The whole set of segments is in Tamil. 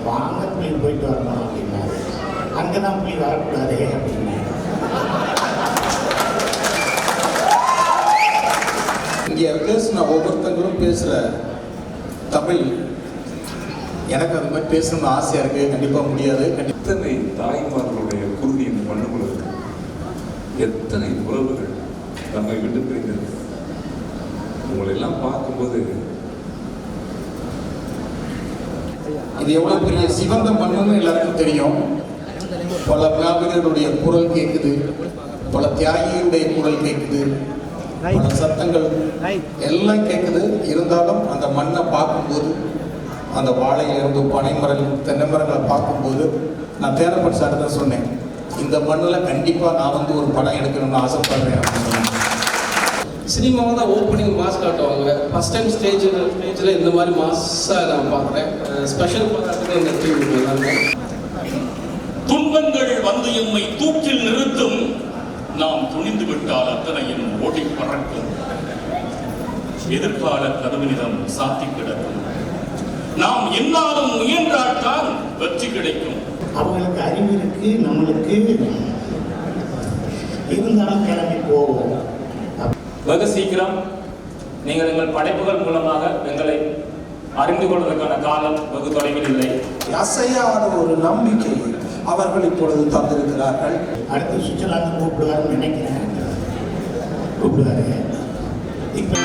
வாங்க புள்ளி போயிட்டு வரணும் அப்படின்னாரு. அங்கே தான் புள்ளி வரக்கூடாதே அப்படின்னு. இங்கே பேசுன ஒவ்வொருத்தங்களும் பேசுகிற தமிழ் எனக்கு அது மாதிரி பேசணும்னு ஆசையாக இருக்குது. கண்டிப்பாக முடியாது. எத்தனை தாய்மார்களுடைய குருதி இந்த மண்ணுக்குள்ள இருக்கு, எத்தனை உறவுகள் நம்மை விட்டு பிரிந்திருக்கு. உங்களை எல்லாம் பார்க்கும்போது இது எவ்வளவு பெரிய சிவந்த மண்ணுன்னு எல்லாருக்கும் தெரியும். பல மாவீரர்களுடைய குரல் கேட்குது, பல தியாகிகளுடைய குரல் கேட்குது, பல சத்தங்கள் எல்லாம் கேட்குது. இருந்தாலும் அந்த மண்ணை பார்க்கும்போது, அந்த வாழையிலிருந்து பனைமரம் தென்னை மரங்களை பார்க்கும்போது நான் தேனப்பட்டு சார் தான் சொன்னேன், இந்த மண்ணில் கண்டிப்பாக நான் வந்து ஒரு படம் எடுக்கணும்னு ஆசைப்படுறேன் அப்படின்னு சொன்னேன். சினிமாவை தான் ஓப்பனிங் மாஸ் காட்டுவாங்க. ஃபஸ்ட் டைம் ஸ்டேஜில் இந்த மாதிரி மாஸாக நான் பார்க்குறேன். ஸ்பெஷல் பாராட்டுக்கு இந்த டீம் எல்லாமே. துன்பங்கள் வந்து எம்மை தூக்கில் நிறுத்தும், நாம் துணிந்து விட்டால் அத்தனையும் ஓடி பறக்கும். எதிர்கால கதவினிடம் சாத்தி கிடக்கும், நாம் என்னாலும் முயன்றால்தான் வெற்றி கிடைக்கும். அவங்களுக்கு அறிவு இருக்கு, நம்மளுக்கு இருந்தாலும் கிளம்பி போவோம். வெகு சீக்கிரம் நீங்கள் எங்கள் படைப்புகள் மூலமாக எங்களை அறிந்து கொள்வதற்கான காலம் வெகு தொலைவில் இல்லை. அசையாத ஒரு நம்பிக்கை அவர்கள் இப்பொழுது தந்திருக்கிறார்கள். அடுத்து சுவிட்சர்லாந்து கூப்பிடுவாருன்னு நினைக்கிறேன். கூப்பிடுவாரு. இப்போ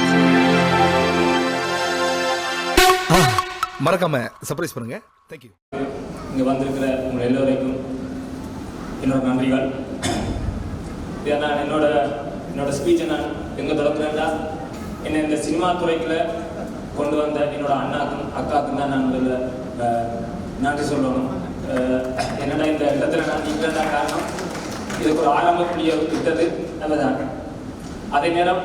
மறக்காம சர்ப்ரைஸ் பண்ணுங்க. தேங்க்யூ. இங்கே வந்திருக்கிற உங்கள் எல்லோருக்கும் என்னோட நன்றிகள். நான் என்னோட ஸ்பீச்சை நான் எங்கே தொடங்குறேன்னா, என்னை இந்த சினிமா துறைக்குள்ள கொண்டு வந்த என்னோட அண்ணாக்கும் அக்காவுக்கும் தான் நான் முதல்ல நன்றி சொல்லணும். என்னடா இந்த இடத்துல நான் நிற்கிறதா காரணம், இதுக்கு ஒரு ஆரம்ப புள்ளியை விட்டது நல்லதான். அதே நேரம்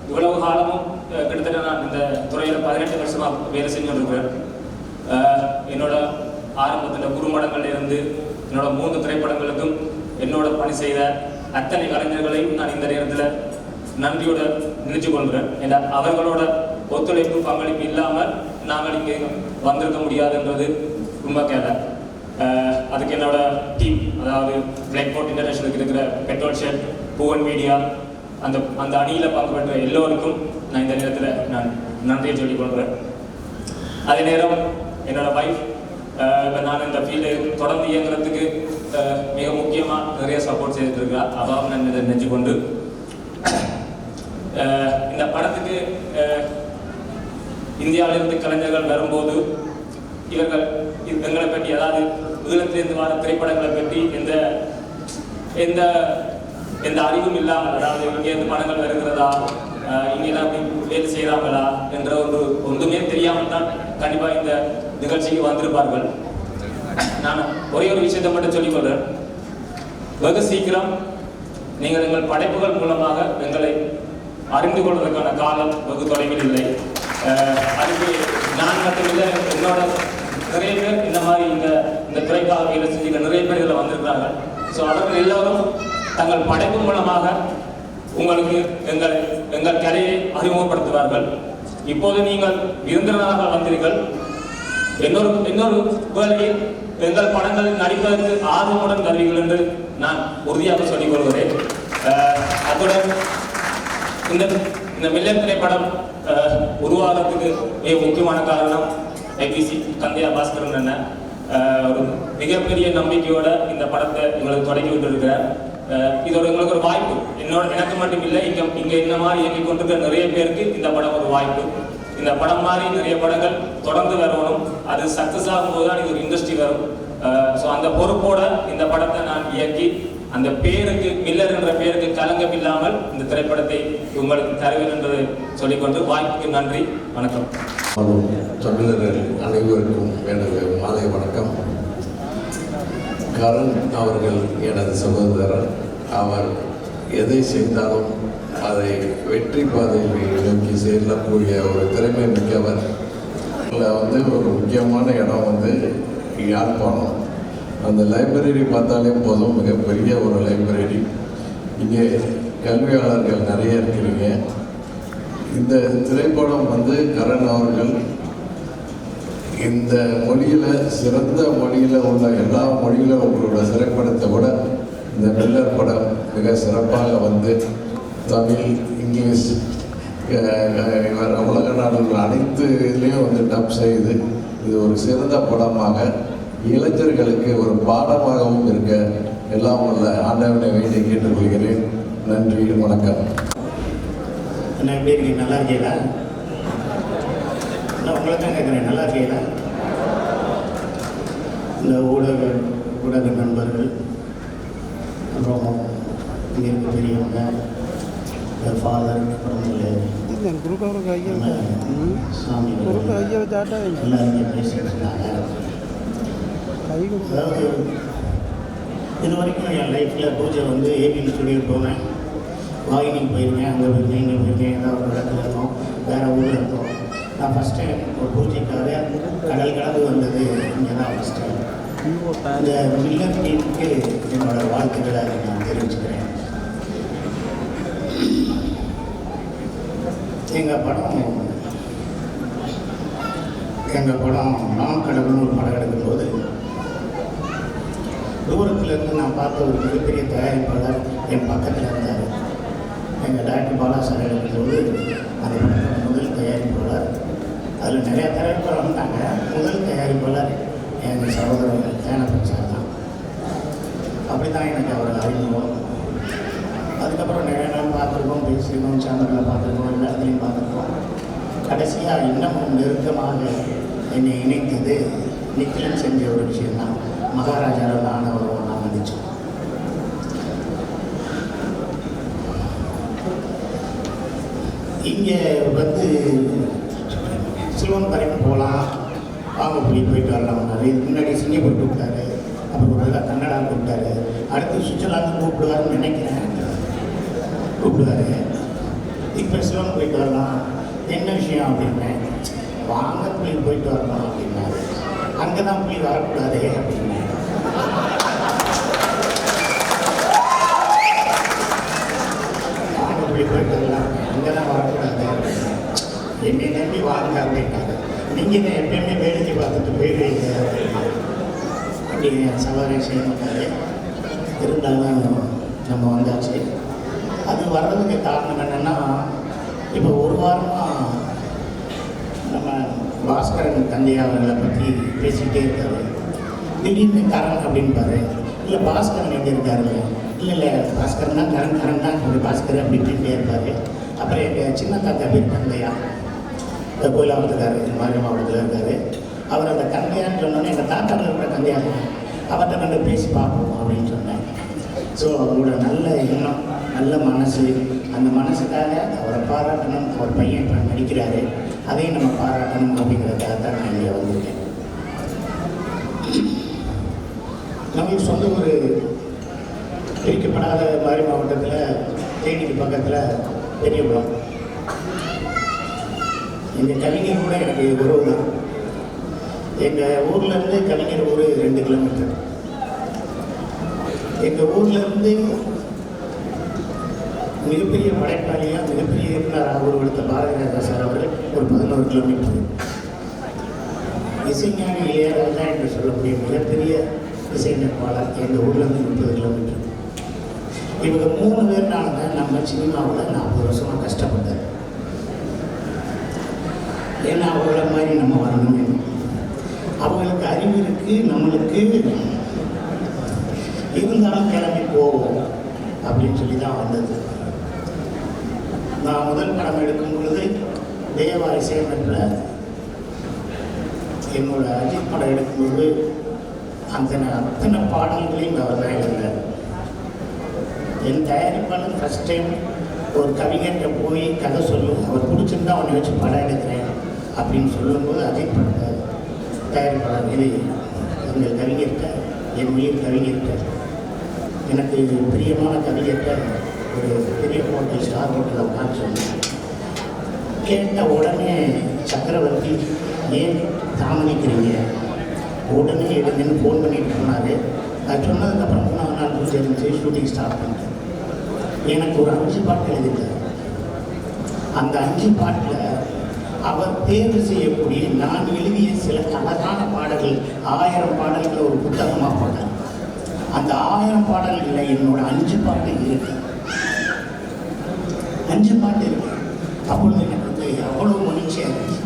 இவ்வளவு காலமும் கிட்டத்தட்ட நான் இந்த துறையில் 18 வருஷமாக வேலை செஞ்சுருக்கிறேன். என்னோட ஆரம்பத்தில் குறும்படங்கள்ல இருந்து என்னோட 3 திரைப்படங்களுக்கும் என்னோட பணி செய்த அத்தனை கலைஞர்களையும் நான் இந்த நேரத்தில் நன்றியோட நினைச்சு கொள்கிறேன். ஏன்னா அவர்களோட ஒத்துழைப்பு பங்களிப்பு இல்லாமல் நாங்கள் இங்கே வந்திருக்க முடியாதுன்றது ரொம்ப கேள்வி. அதுக்கு என்னோட டீம், அதாவது பிளாக் போர்ட் இன்டர்நேஷனலுக்கு இருக்கிற பெட்ரோல் ஷெட், பூவன் மீடியா, அந்த அணியில் பங்கு பெற்ற எல்லோருக்கும் நான் இந்த நேரத்தில் நான் நன்றியை சொல்லிக் கொள்கிறேன். அதே நேரம் என்னோட வைஃப், இப்போ நான் இந்த ஃபீல்டு தொடர்ந்து இயங்குறதுக்கு மிக முக்கியமாக நிறைய சப்போர்ட் செய்துட்டு இருக்கா. அதாவது நான் இதை நினைச்சு கொண்டு இந்த படத்துக்கு இந்தியாவிலிருந்து கலைஞர்கள் வரும்போது இவர்கள் எங்களை பற்றி, அதாவது ஈழத்திலிருந்து வர திரைப்படங்களை பற்றி எந்த எந்த அறிவும் இல்லாமல், அதாவது இங்கேருந்து படங்கள் வருகிறதா, இங்கெல்லாம் வேலை செய்கிறாங்களா என்ற ஒன்றுமே தெரியாமல் தான் கண்டிப்பாக இந்த நிகழ்ச்சிக்கு வந்திருப்பார்கள். நான் ஒரே ஒரு விஷயத்தை மட்டும் சொல்லிக்கொள்கிறேன். வெகு சீக்கிரம் நீங்கள் எங்கள் படைப்புகள் மூலமாக எங்களை அறிந்து கொள்வதற்கான காலம் வெகு தொலைவில் இல்லை. அதுக்கு நான் மட்டுமில்லை, என்னோட நிறைய பேர் இந்த மாதிரி இந்த துறைக்காக வேலை செஞ்சுக்க நிறைய பேர் இதில் வந்திருக்கிறார்கள். ஸோ அவர்கள் எல்லோரும் தங்கள் படைப்பு மூலமாக உங்களுக்கு எங்கள் கலையை அறிமுகப்படுத்துவார்கள். இப்போது நீங்கள் விருந்தினராக வந்தீர்கள். இன்னொரு வேளையில் எங்கள் படங்களில் நடிப்பதற்கு ஆர்வமுடன் வருவீர்கள் என்று நான் உறுதியாக சொல்லிக் கொள்கிறேன். அத்துடன் இந்த மில்லன் திரைப்படம் உருவாகிறதுக்கு மிக முக்கியமான காரணம் ஐபிசி கந்தையா பாஸ்கரன் என்ன ஒரு மிகப்பெரிய நம்பிக்கையோட இந்த படத்தை எங்களுக்கு தொடங்கி விட்டுருக்கிறார். இதோட எங்களுக்கு ஒரு வாய்ப்பு, எனக்கு மட்டும் இல்லை, இங்கே இந்த மாதிரி இயங்கிக் கொண்டிருக்கிற நிறைய பேருக்கு இந்த படம் ஒரு வாய்ப்பு. இந்த படம் மாதிரி நிறைய படங்கள் தொடர்ந்து வரணும். அது சக்சஸ் ஆகும்போது தான் இது ஒரு இண்டஸ்ட்ரி வரும். ஸோ அந்த பொறுப்போட இந்த படத்தை நான் இயக்கி அந்த பேருக்கு, மில்லர் என்ற பேருக்கு கலங்கம் இல்லாமல் இந்த திரைப்படத்தை உங்களுக்கு தருவேன் என்று சொல்லிக்கொண்டு வாய்ப்புக்கு நன்றி, வணக்கம். தமிழர்கள் அனைவருக்கும் எனது மாலை வணக்கம். கரண் அவர்கள் எனது சகோதரர். அவர் எதை செய்தாலும் அதை வெற்றி பாதையில் நோக்கி செல்லக்கூடிய ஒரு திறமை மிக்கவர். இதில் ஒரு முக்கியமான இடம் யாழ்ப்பாணம். அந்த லைப்ரரி பார்த்தாலே போதும், மிகப்பெரிய ஒரு லைப்ரரி. இங்கே கல்வியாளர்கள் நிறைய இருக்கிறீங்க. இந்த திரைப்படம் கரண் அவர்கள் இந்த மொழியில் சிறந்த மொழியில் உள்ள எல்லா மொழியிலும் உங்களோட திரைப்படத்தை விட இந்த மில்லர் படம் மிக சிறப்பாக வந்து தமிழ், இங்கிலீஷ், உலக நாடுகள் அனைத்து இதுலேயும் வந்து டப் செய்து இது ஒரு சிறந்த படமாக இளைஞர்களுக்கு ஒரு பாடமாகவும் இருக்க எல்லாம் உள்ள ஆண்டவனை வேண்டி கேட்டுக்கொள்கிறேன். நன்றி, வணக்கம். என்ன எப்படி இருக்கீங்க? நல்லா இருக்கீங்களா? நான் உங்களை தான் கேட்குறேன், நல்லா இருக்கீங்களா? இந்த ஊடக நண்பர்கள், அப்புறம் இங்கே இருக்க பெரியவங்க, ஃபாதர், அப்புறம் சாமி எல்லாம் இங்கே பேசிட்டு இருந்தாங்க. அதாவது இது வரைக்கும் என் லைஃப்பில் பூஜை வந்து ஏபிஎம் ஸ்டுடியோ போனேன், வாகினிக்கு போயிருக்கேன், அங்கே போயிருக்கேன், இங்கே போயிருக்கேன், ஏதாவது ஒரு இடத்துல இருந்தோம், வேறு ஊரில் இருந்தோம். நான் ஃபஸ்ட் டைம் ஒரு பூஜைக்காக கடல் கடந்து வந்தது இங்கே தான் ஃபஸ்ட் டைம். இந்த மில்லர் டீமுக்கு என்னோடய வாழ்த்துக்களை நான் தெரிவிச்சுக்கிறேன். எங்கள் படம் நான் கடவுள்னு ஒரு படம் எடுக்கும்போது தூரத்துலேருந்து நான் பார்த்த ஒரு மிகப்பெரிய தயாரிப்பாளர் என் பக்கத்தில் இருந்தார். எங்கள் டாக்டர் பாலா சார் எடுக்கும்போது அந்த படத்தோட முதல் தயாரிப்பாளர், அதில் நிறையா தயாரிப்பாளர் வந்தாங்க. முதல் தயாரிப்பாளர் எங்கள் சகோதரர் தேனப்பன் சார் தான். அப்படி தான் எனக்கு அவர் அறிமுகம். அதுக்கப்புறம் நிறைய நாள் பார்த்துருக்கோம், பேசியிருக்கோம், சேனலில் பார்த்துருக்கோம், எல்லா இடத்துலையும் பார்த்துருக்கோம். கடைசியாக இன்னமும் நெருக்கமாக என்னை இணைத்தது நிக்கிலன் செஞ்ச ஒரு விஷயம்தான். மகாராஜாவில் ஆனவரும் நான் நினைச்சோம். இங்கே வந்து சிவன் வரைக்கும் போகலாம், வாங்க போயிட்டு வரலாம். முன்னாடி சிங்கப்பூர் கூப்பிட்டாரு, அப்புறம் ஒரு கன்னடா கூப்பிட்டாரு, அடுத்து சுவிட்சர்லாந்து கூப்பிடுவாருன்னு நினைக்கிறேன், கூப்பிடுவாரு. இப்போ சிவன் போயிட்டு வரலாம், என்ன விஷயம் அப்படின்னேன். வாங்க போயிட்டு வரலாம் அப்படின்னாரு. அங்கே தான் போய் வரக்கூடாது அப்படின்னு. வாங்க போயிட்டு வரலாம், அங்கே தான் வரக்கூடாது அப்படின்னு. என்னை நம்பி வாங்க அப்படின்னாரு. நீங்கள் தான் எப்பயுமே வேடிக்கை பார்த்துட்டு போயிடுவீங்க அப்படின்னா அப்படி சவாரி செய்ய மாட்டாரு. இருந்தாலும் நம்ம வந்தாச்சு. அது வர்றதுக்கு காரணம் என்னென்னா, இப்போ ஒரு வாரமாக நம்ம பாஸ்கரன் தந்தையா அவர்களை பற்றி பேசிக்கிட்டே இருக்காரு. திடீர்னு கரண் அப்படின்பாரு. இல்லை பாஸ்கரன் எங்கே இருக்காரு? இல்லை பாஸ்கரன் தான், கரண் தான், ஒரு பாஸ்கர் அப்படி இப்படின்ட்டே இருப்பார். அப்புறம் எங்கள் சின்ன தாத்தா பேர் தந்தையா, இந்த கோயிலாவத்துக்காரு, மாரி மாவட்டத்தில் இருக்கார். அவர் அந்த தந்தையான்னு சொன்னோன்னே எங்கள் தாத்தாவில் இருக்கிற தந்தையா அவர்கிட்ட கண்டு பேசி பார்ப்போம் அப்படின்னு சொன்னேன். ஸோ அவரோட நல்ல எண்ணம், நல்ல மனசு, அந்த மனசுக்காக அவரை பாராட்டணும். அவர் பையன் இப்போ நடிக்கிறாரு, அதையும் நம்ம பாராட்டணும் அப்படிங்கிறதுக்காக தான் நான் இங்கே வந்திருக்கேன். நம்மளுக்கு சொந்த ஒரு பிரிக்கப்படாத மாரி மாவட்டத்தில் தேனிக்கு பக்கத்தில் பெரியபுரம். எங்கள் கவிஞர் கூட எனக்கு உறவு தான். எங்கள் ஊர்லேருந்து கவிஞர் ஊர் 2 கிலோமீட்டர். எங்கள் ஊர்லேருந்து மிகப்பெரிய படைப்பாளியாக மிகப்பெரிய இயக்குனர் உருவெடுத்த பாரதிராஜா சார் அவர்கள் ஒரு 11 கிலோமீட்டர். இசைஞானி இளையராஜா என்று சொல்லக்கூடிய மிகப்பெரிய இசையமைப்பாளர் எங்கள் ஊர்லேருந்து 30 கிலோமீட்டர். இவங்க 3 பேர்னால தான் நம்ம சினிமாவில் 40 வருஷமாக கஷ்டப்பட்டார். ஏன்னா அவங்கள மாதிரி நம்ம வரணும். அவங்களுக்கு அறிவு இருக்குது, நம்மளுக்கு இருந்தாலும் கிளம்பி போவோம் அப்படின்னு சொல்லி தான் வந்தது. நான் முதல் படம் எடுக்கும் பொழுது தேவா இசையமைப்பில் என்னோட அஜித் படம் எடுக்கும்போது அத்தனை பாடல்களையும் அவர் தான் எழுதினார். என் தயாரிப்பாளர் ஃபஸ்ட் டைம் ஒரு கவிஞர்கிட்ட போய் கதை சொல்லும், அவர் பிடிச்சிருந்தா அவனை வச்சு படம் எடுக்கிறேன் அப்படின்னு சொல்லும்போது அஜித் படத்தை தயாரிப்பாளர் இது எங்கள் கவிஞர்கிட்ட, என் உயிர் கவிஞர்கிட்ட, எனக்கு பிரியமான கவிஞர்கிட்ட ஒரு பெரிய ஹோட்டல், ஸ்டார் ஹோட்டலில் உட்காந்து சொன்னேன். கேட்ட உடனே சக்கரவர்த்தி ஏன் தாமதிக்கிறீங்க, உடனே எடுங்கன்னு ஃபோன் பண்ணிட்டு போனார். அது சொன்னதுக்கப்புறம் 3ஆவது நாள் பூஜை இருந்துச்சு, ஷூட்டிங் ஸ்டார்ட் பண்ணிட்டேன். எனக்கு ஒரு 5 பாட்டு எழுதிட்டார். அந்த 5 பாட்டில் அவர் தேர்வு செய்யக்கூடிய நான் எழுதிய சில அழகான பாடல்கள் 1000 பாடல்கள் ஒரு புத்தகமாக போட்டார். அந்த 1000 பாடல்களில் என்னோட 5 பாட்டு இருக்கு. 5 பாட்டு இருக்கு. அப்பொழுது எனக்கு வந்து அவ்வளோ மகிழ்ச்சியாக இருந்துச்சு.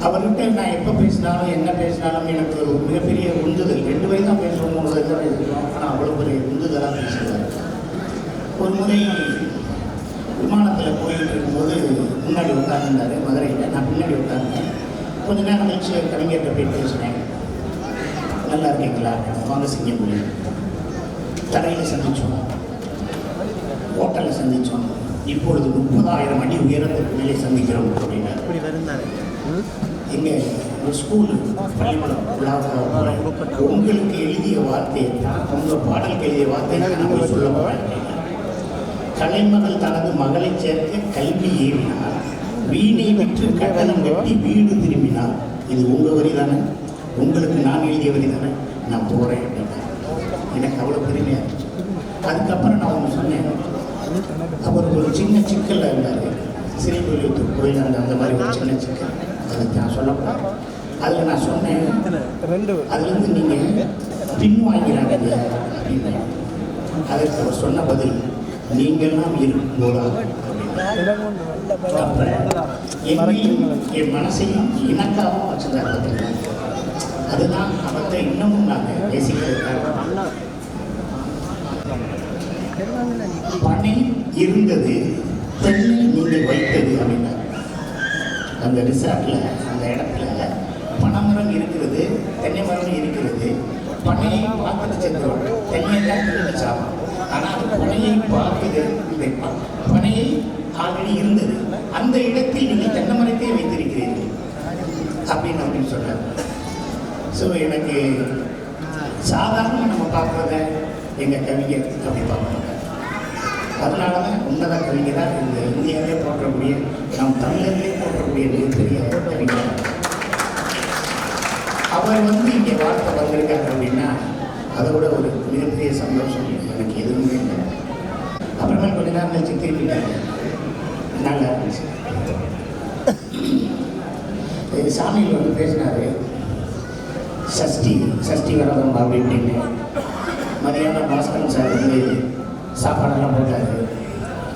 அவர்கிட்ட நான் எப்போ பேசினாலும் என்ன பேசினாலும் எனக்கு ஒரு மிகப்பெரிய உந்துதல். 2 வயது தான் பேசுவோம், 3 வயது தான் பேசுவோம். ஆனால் அவ்வளோ பெரிய உந்துதலாக பேசுவார். ஒரு முறை விமானத்தில் போயிட்டு இருக்கும்போது முன்னாடி உட்காந்துருந்தார் மதுரையில். நான் பின்னாடி உட்காந்தேன். கொஞ்ச நேரம் கழிச்சு கவிஞர்கிட்ட போய் பேசினேன். நல்லா இருக்கீங்களா? வாங்க சிங்கப்பூர். தரையில் சந்தித்தோம், ஹோட்டலில் சந்தித்தோம். இப்பொழுது 30,000 அடி உயரத்துக்கு மேலே சந்திக்கிறோம் அப்படின்னா இங்கே ஒரு ஸ்கூல் பள்ளிக்கூடம் உங்களுக்கு எழுதிய வார்த்தை, உங்கள் பாடலுக்கு எழுதிய வார்த்தை நான் சொல்ல போகிறேன். கலைமகள் தனது மகளை சேர்க்க கல்வி ஏவினார், வீணை விற்று கட்டணம் கட்டி வீடு திரும்பினார். இது உங்கள் வரி தானே, உங்களுக்கு நான் எழுதிய வரி தானே, நான் போகிறேன் அப்படின்னா எனக்கு அவ்வளோ பெருமையாக இருந்துச்சு. அதுக்கப்புறம் நான் ஒன்று சொன்னேன். அவர் ஒரு சின்ன சிக்கலில் இருந்தார், சிறைப்பள்ளி கோயிலாண்ட அந்த மாதிரி ஒரு சின்ன சிக்கல். அதுக்கு நான் சொல்லப்போகிறேன். அதில் நான் சொன்னேன், அதுலேருந்து நீங்கள் பின்வாங்கிறாங்க அப்படின்னு. அதற்கு அவர் சொன்ன பதில், நீங்கள்லாம் இருக்கும்போதா என்னையும் என் மனசையும் இணக்காகவும் வச்சுருந்தாங்க. அதுதான் அவர்கிட்ட இன்னமும் நாங்கள் பேசிக்கிறதுக்காக. பனை இருந்தது, தென்னை நீங்கள் வைத்தது அப்படின்னா அந்த ரிசார்ட்டில் அந்த இடத்துல பனைமரம் இருக்கிறது, தென்னை மரம் இருக்கிறது. பனையை பார்த்துட்டு சென்றோம், தென்னை தான் சாப்பிடும். ஆனால் அது பனையை பார்க்குது. பனையை ஆல்ரெடி இருந்தது, அந்த இடத்தில் நீங்கள் தென்னை மரத்தை வைத்திருக்கிறீர்கள் அப்படின்னு சொன்னார். ஸோ எனக்கு சாதாரண நம்ம பார்க்குறத எங்கள் கவிஞர் அப்படி பார்க்கணும். அதனால தான் உன்னத கவிஞராக இந்த இந்தியாவிலே போற்றக்கூடிய, நம் தமிழர்களே போற்றக்கூடிய மிகப்பெரிய கவிஞர். அவர் வந்து இங்கே வாழ்க்கை வந்திருக்காரு அப்படின்னா அதை விட ஒரு மிகப்பெரிய சந்தோஷம் எனக்கு எதுவுமே இல்லை. அப்புறமே கொஞ்ச நேரம் கழிச்சு திரும்பிட்டாங்க. நல்லா இருந்துச்சு. சாமியில் வந்து பேசினார், சஷ்டி விரதம் அப்படின்னு. மதியானம் பாஸ்கரன் சார் வந்து சாப்பாடெல்லாம் போட்டார்.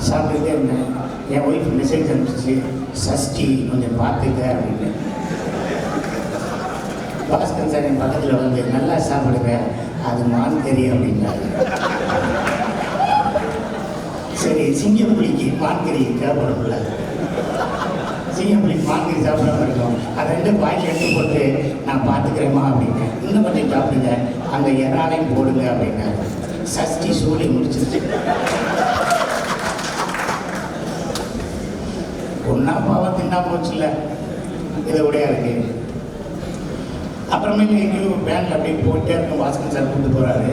சாப்பிட்டுட்டே இருந்தேன். என் ஒய்ஃப் மெசேஜ் அனுப்பிச்சு, சஷ்டி கொஞ்சம் பார்த்துக்க அப்படின்னு. பாஸ்கரன் சார் என் பக்கத்தில் வந்து, நல்லா சாப்பிடுங்க, அது மான் கறி அப்படின்னாரு. சரி, சிங்கப்புலிக்கு மான் கறி தேவைப்படும்ல, சிங்கப்புலிக்கு மான் கறி சாப்பிடாம இருக்கும். அது 2 பாய்ச்சி எடுத்து போட்டு நான் பார்த்துக்கிறேம்மா அப்படின்னு. இன்னும் கொஞ்சம் சாப்பிடுங்க, அந்த இறாலையும் போடுங்க அப்படின்னாரு. சஷ்டி சூழி முடிச்சிருச்சு. ஒன்னா பாவம் தின்னா போச்சுல்ல, இதை விடையா இருக்கு. அப்புறமேல எங்கேயோ வேனில் அப்படியே போயிட்டே இருக்கும். பாஸ்கர் சார் கூப்பிட்டு போகிறாரு.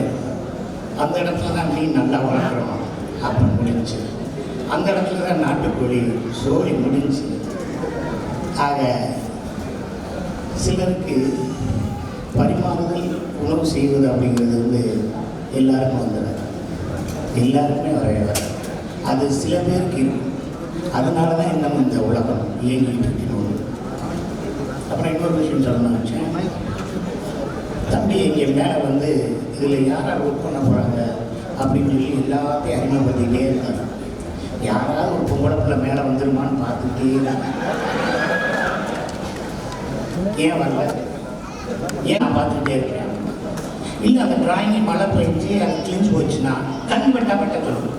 அந்த இடத்துல தான் மீன் நல்லா வளர்க்குறோம் அப்படின்னு முடிஞ்சு. அந்த இடத்துல தான் நாட்டுக்கோழி சோழி முடிஞ்சு. ஆக சிலருக்கு பரிமாறுதல் உணவு செய்வது அப்படிங்கிறது வந்து எல்லாருக்கும் வந்துடாது, எல்லாருக்குமே வரையாது. அது சில பேருக்கு இருக்கும். அதனால தான் இன்னும் இந்த உலகம் இயங்கிட்டு இருக்கணும். அப்புறம் இன்னொரு விஷயம் சொல்லணும்னு நினச்சேன். தம்பி இங்கே மேலே வந்து இதில் யாராவது ஒர்க் பண்ண போகிறாங்க அப்படின்னு சொல்லி எல்லாத்தையும் அறிமுகப்படுத்திக்கிட்டே இருக்காங்க. யாராவது ஒரு பொம்பளை பிள்ளை மேலே வந்துருமான்னு பார்த்துக்கிட்டே இருக்காங்க. ஏன் வரல, ஏன் நான் பார்த்துக்கிட்டே இருக்கேன். இல்லை அந்த டிராயிங்கை மழை பெஞ்சு அது கிழிஞ்சு போச்சுன்னா கண் வெட்ட சொல்லணும்.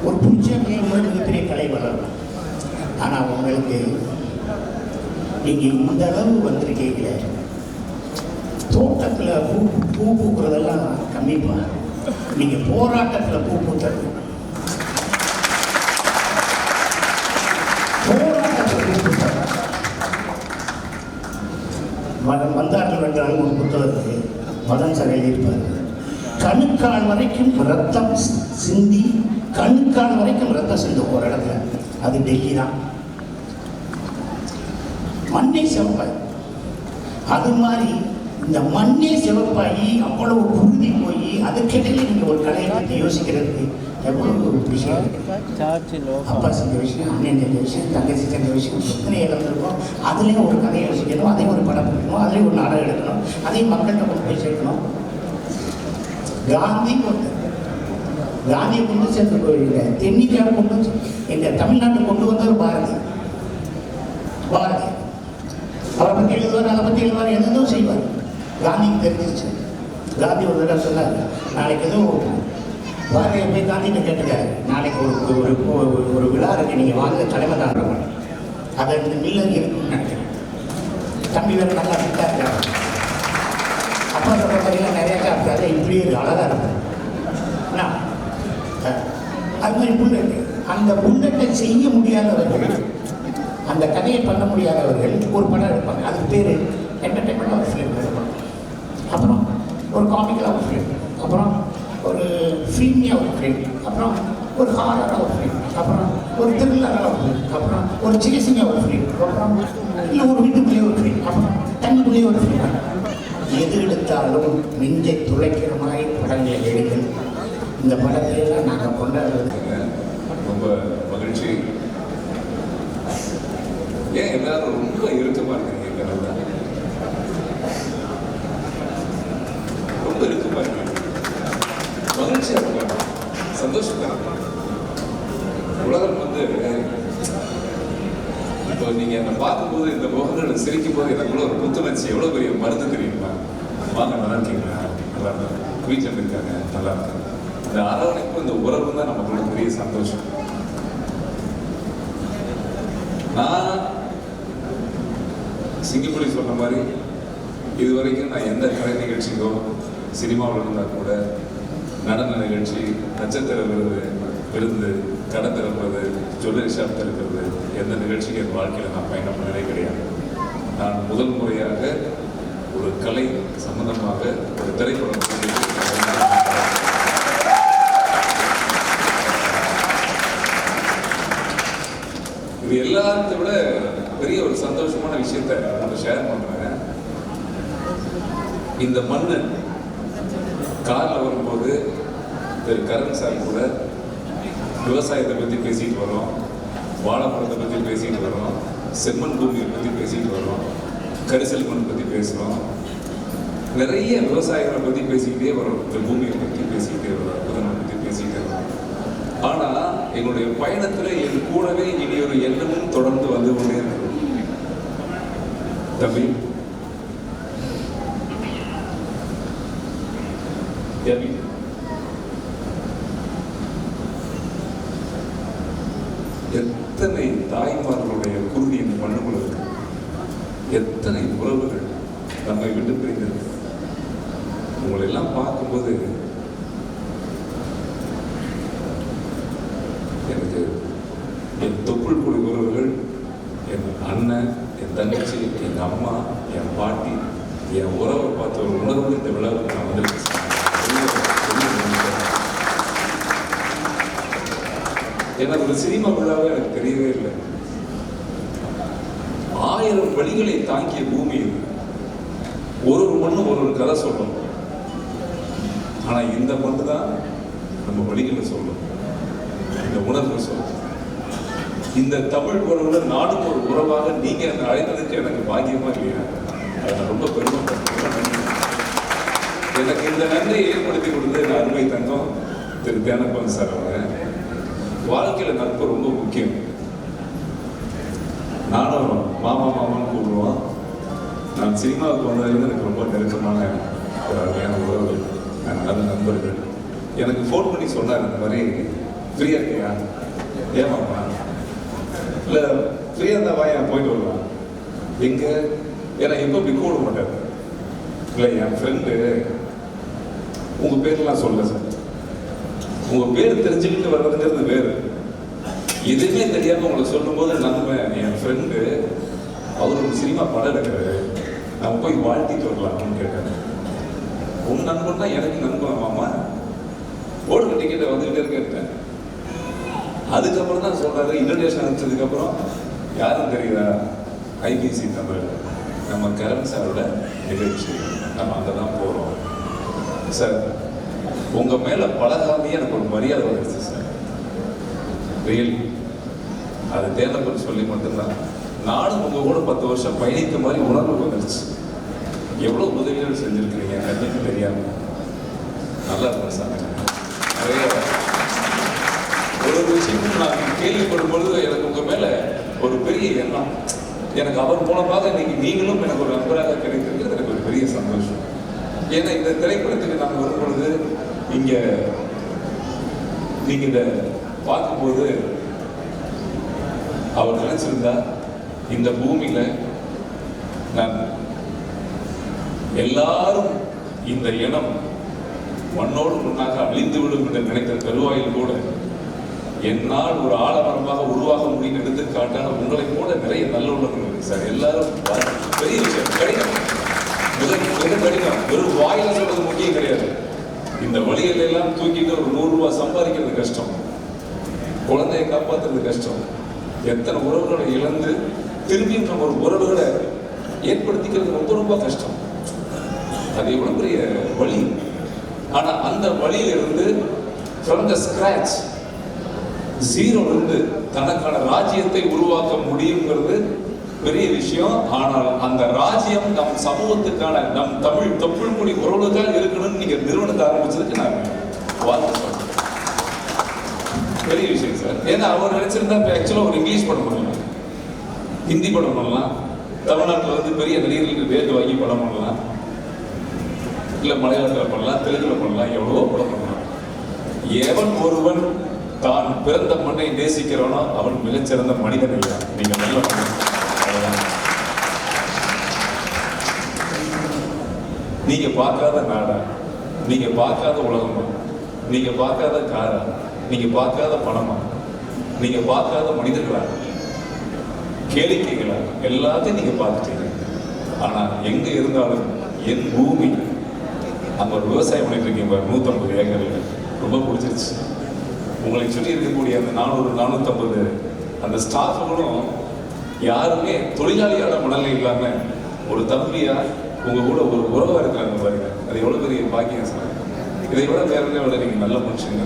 ஒரு பூச்சியை மேலும் மிகப்பெரிய கலை வளரும். ஆனால் உங்களுக்கு நீங்கள் இந்த அளவு வந்திருக்கீங்கள, தோட்டத்தில் பூ பூக்குறதெல்லாம் கம்மிப்பா, நீங்கள் போராட்டத்தில் பூ பூத்துறது. போராட்டத்தில் பூ பூத்துறது. வந்தார்கள் வென்றாலும் ஒரு புத்தகத்துக்கு மதன் சார் எழுதியிருப்பார். கணுக்கால் வரைக்கும் ரத்தம் சிந்தி, கணுக்கால் வரைக்கும் ரத்தம் சிந்தும் ஒரு இடத்துல. அது டெல்லி தான். மண்ணே சிவப்பாய். அது மாதிரி இந்த மண்ணே சிவப்பாகி அவ்வளவு உறுதி போய் அதுக்கிடையில் நீங்கள் ஒரு கலையை பற்றி யோசிக்கிறதுக்கு எவ்வளோ ஒரு விஷயம் இருக்குது. அப்பா செஞ்ச விஷயம், அண்ணன் செஞ்ச விஷயம், தங்கச்சி செஞ்ச விஷயம், எத்தனை இழந்திருக்கோம். அதுலேயும் ஒரு கதையை யோசிக்கணும், அதையும் ஒரு படம் பிடிக்கணும், அதுலேயும் ஒரு நாடகம் எடுக்கணும், அதையும் மக்கள்கிட்ட கொண்டு போய் சேர்க்கணும். காந்தியை கொண்டு சேர்த்து போயிருக்க தென்னிந்தியாவை கொண்டு எங்கள் தமிழ்நாட்டை கொண்டு வந்தவர் பாரதி. அவரை பற்றி எழுதுவார், அதை பற்றி எழுதுவார், எதுவும் செய்வார். காந்திக்கு தெரிஞ்சிருச்சு. காந்தி ஒரு தடவை சொன்னார், நாளைக்கு எதுவும் பாரதியை போய் காந்திகிட்ட கேட்டுக்காரு, நாளைக்கு ஒரு விழா இருக்கு, நீங்கள் வாங்க தலைமை தாண்டவங்க. அதை இந்த மில்லர் இருக்குன்னு நினைக்கிறேன். தம்பி வேறு நல்லா ஃபிட்டாக இருக்காரு. அப்பா சொல்கிற மாதிரிலாம் நிறையா சாப்பிட்டாரு, இப்படியே அழகாக இருப்பார். அது மாதிரி புல்லட்டு, அந்த புல்லட்டை செய்ய முடியாதவர்கள், அந்த கதையை பண்ண முடியாதவர்கள் ஒரு படம் எடுப்பாங்க. அதுக்கு பேர் என்டர்டைன்மெண்ட் ஒரு ஃபிலிம் எடுப்பாங்க. அப்புறம் ஒரு காமிக்கலாக ஒரு ஃபிலிம், அப்புறம் ஒரு ஃபிலிமியாக ஒரு ஃபிலிம், அப்புறம் ஒரு ஹாரராக ஒரு ஃபிலிம், அப்புறம் ஒரு த்ரில்லராக ஒரு ஃபிலிம், அப்புறம் ஒரு சேசிங்காக ஒரு ஃபிலிம், அப்புறம் இல்லை ஒரு வீட்டுக்குள்ளேயே ஒரு ஃபிலிம், அப்புறம் தண்ணிக்குள்ளேயே ஒரு ஃபிலிம். எது எடுத்தாலும் நெஞ்சை துளைக்கிற மாதிரி படங்களை எடுத்து இந்த படத்தையெல்லாம் நாங்கள் கொண்டாடுறது ரொம்ப மகிழ்ச்சி. ஏன் எல்லாரும் ரொம்ப இறுக்கமாக இருக்கீங்க? ரொம்ப இறுக்கமாக இருக்கீங்க. மகிழ்ச்சியாக இருக்காங்க, சந்தோஷமாக இருக்காங்க. உலகம் இப்போ நீங்கள் என்னை பார்க்கும்போது, இந்த முகங்களை சிரிக்கும் போது எனக்குள்ள ஒரு புத்துணர்ச்சி, எவ்வளோ பெரிய மருந்து தெரியுமா? வாங்க, நல்லா இருக்கீங்களா? நல்லா இருக்காங்க. வீட்டில் இருக்காங்க, நல்லா இருக்காங்க. இந்த அரவணைப்பும் இந்த உறவும் தான் நமக்குள்ள பெரிய சந்தோஷம். நான் சிங்கப்பூரி சொன்ன மாதிரி இது வரைக்கும் நான் எந்த கலை நிகழ்ச்சிக்கோ, சினிமாவில் இருந்தால் கூட நடன நிகழ்ச்சி, நட்சத்திர விருந்து, கடை திறப்பது, ஜுவல்லரி ஷாப் திறக்கிறது, எந்த நிகழ்ச்சிக்கு என் வாழ்க்கையில் நான் பயணம் பண்ணதே கிடையாது. நான் முதல் முறையாக ஒரு கலை சம்பந்தமாக ஒரு திரைப்படம் இது எல்லாத்தை விட பெரிய ஒரு சந்தோஷமான விஷயத்தை நான் ஷேர் பண்றேன். இந்த மண்ணு காரில் வரும்போது திரு கரண் சார் கூட விவசாயத்தை பற்றி பேசிட்டு வரோம், வாழைப்பழத்தை பற்றி பேசிட்டு வரோம், செம்மண் பூமியை பற்றி பேசிட்டு வரோம், கரிசல் மண் பற்றி பேசுகிறோம், நிறைய விவசாயிகளை பற்றி பேசிக்கிட்டே வரோம், இந்த பூமியை பற்றி பேசிக்கிட்டே வரோம், புதனை பற்றி பேசிக்கிட்டே வரோம். ஆனால் எங்களுடைய பயணத்தில் என் கூடவே இனி ஒரு எண்ணமும் தொடர்ந்து வந்து கொண்டே இருக்கு. தம்பி, எத்தனை தாய்மார்களுடைய குருதி இந்த மண்ணுக்குள்ள இருக்கு, எத்தனை உறவுகள் நம்மை விட்டு பிரிந்திருக்கு. உங்களை எல்லாம் பார்க்கும்போது எனக்கு என் தொப்புள் குடி உறவுகள், என் அண்ணன், என் தங்கச்சி, என் அம்மா, என் பாட்டி, என் உறவை பார்த்த ஒரு உணர்வு இந்த விழாவுக்கு நான் வந்து எனக்கு ஒரு சினிமா விழாவே எனக்கு தெரியவே இல்லை. 1000 வழிகளை தாங்கிய பூமி இது. ஒரு மண்ணு ஒரு கதை சொல்லும். ஆனா இந்த மண்ணு தான் நம்ம வழிகளை சொல்லும், இந்த உணர்வு சொல்லும். இந்த தமிழ் உறவுல நாடும் ஒரு உறவாக நீங்க என்னை அழைத்ததுக்கு எனக்கு பாக்கியமா இல்லையா? அதை நான் ரொம்ப பெருமைப்படுறேன். எனக்கு இந்த நன்றியை ஏற்படுத்தி கொடுத்து என் அருமை தங்கம் திரு தியானப்பன் சார் அவங்க. வாழ்க்கையில நட்பு ரொம்ப முக்கியம். நானும் மாமா மாமான்னு கூப்பிடுவோம். நான் சினிமாவுக்கு வந்ததுலேருந்து எனக்கு ரொம்ப நெருக்கமான ஒரு அருமையான உறவுகள், நல்ல நண்பர்கள். எனக்கு ஃபோன் பண்ணி சொன்னார், இந்த மாதிரி ஃப்ரீயாக இருக்கியா? ஏமாப்பா இல்லை ஃப்ரீயாக இருந்தால் வா, என் போயிட்டு வரலாம். எங்கே? ஏன்னா எப்போ இப்படி கூட மாட்டார். இல்லை என் ஃப்ரெண்டு, உங்கள் பேர்லாம் சொல்ல சார், உங்கள் பேர் தெரிஞ்சுக்கிட்டு வர்றதுங்கிறது வேறு. எதுவுமே தெரியாமல் உங்களை சொல்லும்போது நம்புவேன். என் ஃப்ரெண்டு அவர் ஒரு சினிமா படம் எடுக்கிறாரு, நம்ம போய் வாழ்த்திட்டு வரலாம்னு கேட்டாங்க. உன் நண்பன் தான் எனக்கு நண்பன் மாமா, ஓடுங்க டிக்கெட்டை வந்துகிட்டே இருக்கேன். அதுக்கப்புறம் தான் சொல்றாரு, இன்விடேஷன் அனுப்பிச்சதுக்கப்புறம் யாரும் தெரியுதா? ஐபிசி தமிழ் நம்ம கரண் சாரோட நிகழ்ச்சி, நம்ம அங்கே தான் போகிறோம் சார். உங்க மேல பழகாமே எனக்கு ஒரு மரியாதை வந்துருச்சு சார். ரியல் அது தேர்ந்தப்பட்டு சொல்லி மட்டும்தான் நானும் உங்க கூட 10 வருஷம் பயணித்த மாதிரி உணர்வு வந்துருச்சு. எவ்வளவு உதவிகள் செஞ்சிருக்கிறீங்க கண்டிப்பா தெரியாம. நல்லா இருக்கும் சார். நிறைய ஒரு விஷயம் நான் கேள்விப்படும் பொழுது எனக்கு உங்க மேல ஒரு பெரிய எண்ணம். எனக்கு அவர் மூலமாக இன்னைக்கு நீங்களும் எனக்கு ஒரு நண்பராக கிடைக்கிறது எனக்கு ஒரு பெரிய சந்தோஷம். ஏன்னா இந்த திரைப்படத்துக்கு நான் வரும் பொழுது இங்க நீங்க இதை பார்க்கும்போது அவர் நினைச்சிருந்தா இந்த பூமியில நான் எல்லாரும் இந்த இனம் மண்ணோடு மண்ணாக அழிந்து விடும் என்று நினைத்த தருவாயில் கூட என்னால் ஒரு ஆலமரமாக உருவாக முடியும் எடுத்துக்காட்டான உங்களை கூட நிறைய நல்ல உள்ளவர்கள் இருக்கு சார். எல்லாரும் பெரிய விஷயம் கிடைக்கும். மிக கடினம். வெறும் வாயில சொல்றது முக்கியம் கிடையாது. இந்த வழிகள் எல்லாம் தூக்கிட்டு ஒரு 100 ரூபாய் சம்பாதிக்கிறது கஷ்டம். குழந்தையை காப்பாற்றுறது கஷ்டம். எத்தனை உறவுகளை இழந்து திரும்பியும் நம்ம ஒரு உறவுகளை ஏற்படுத்திக்கிறது ரொம்ப ரொம்ப கஷ்டம். அது எவ்வளவு பெரிய வழி. ஆனா அந்த வழியிலிருந்து ஃப்ரம் த ஸ்கிராச் ஜீரோலிருந்து தனக்கான ராஜ்யத்தை உருவாக்க முடியுங்கிறது பெரிய விஷயம். ஆனால் அந்த ராஜ்யம் நம் சமூகத்துக்கான நம் தமிழ் மொழி உறவுகளுக்காக இருக்கணும்னு நீங்க நிறுவனத்தை ஆரம்பிச்சதுக்கு நான் வாழ்த்து சொல்றேன். பெரிய விஷயம் சார். ஏன்னா அவர் நினைச்சிருந்தா இப்போ ஆக்சுவலாக ஒரு இங்கிலீஷ் படம் பண்ணலாம், ஹிந்தி படம் பண்ணலாம், தமிழ்நாட்டில் வந்து பெரிய நடிகர்களுக்கு வேட்டு வாங்கி படம் பண்ணலாம், இல்லை மலையாளத்தில் பண்ணலாம், தெலுங்குல பண்ணலாம், எவ்வளவோ படம் பண்ணலாம். எவன் ஒருவன் தான் பிறந்த மண்ணை நேசிக்கிறவனோ அவன் மிகச்சிறந்த மனிதன் இல்லை. நீங்க நல்ல நீங்க பார்க்காத நாடா, நீங்க பார்க்காத உலகமா, நீங்க பார்க்காத காரா, நீங்க பார்க்காத பணமா, நீங்க பார்க்காத மனிதர்களா, கேளிக்கைகளா, எல்லாத்தையும் நீங்க பார்த்துட்டீங்க. ஆனா எங்க இருந்தாலும் என் பூமி அங்க ஒரு விவசாயம் பண்ணிட்டு இருக்கீங்க 150 ஏக்கர்ல ரொம்ப பிடிச்சிருச்சு. உங்களை சொல்லி இருக்கக்கூடிய அந்த 400-450 அந்த ஸ்டாஃப்களும் யாருமே தொழிலாளியான மனநிலை இல்லாம ஒரு தம்பியா உங்க கூட ஒரு உறவா இருக்கிறாங்க பாருங்க. அது எவ்வளவு பெரிய பாக்கியம் சார். இதை விட வேற என்ன விட நீங்க நல்ல மனுஷங்க.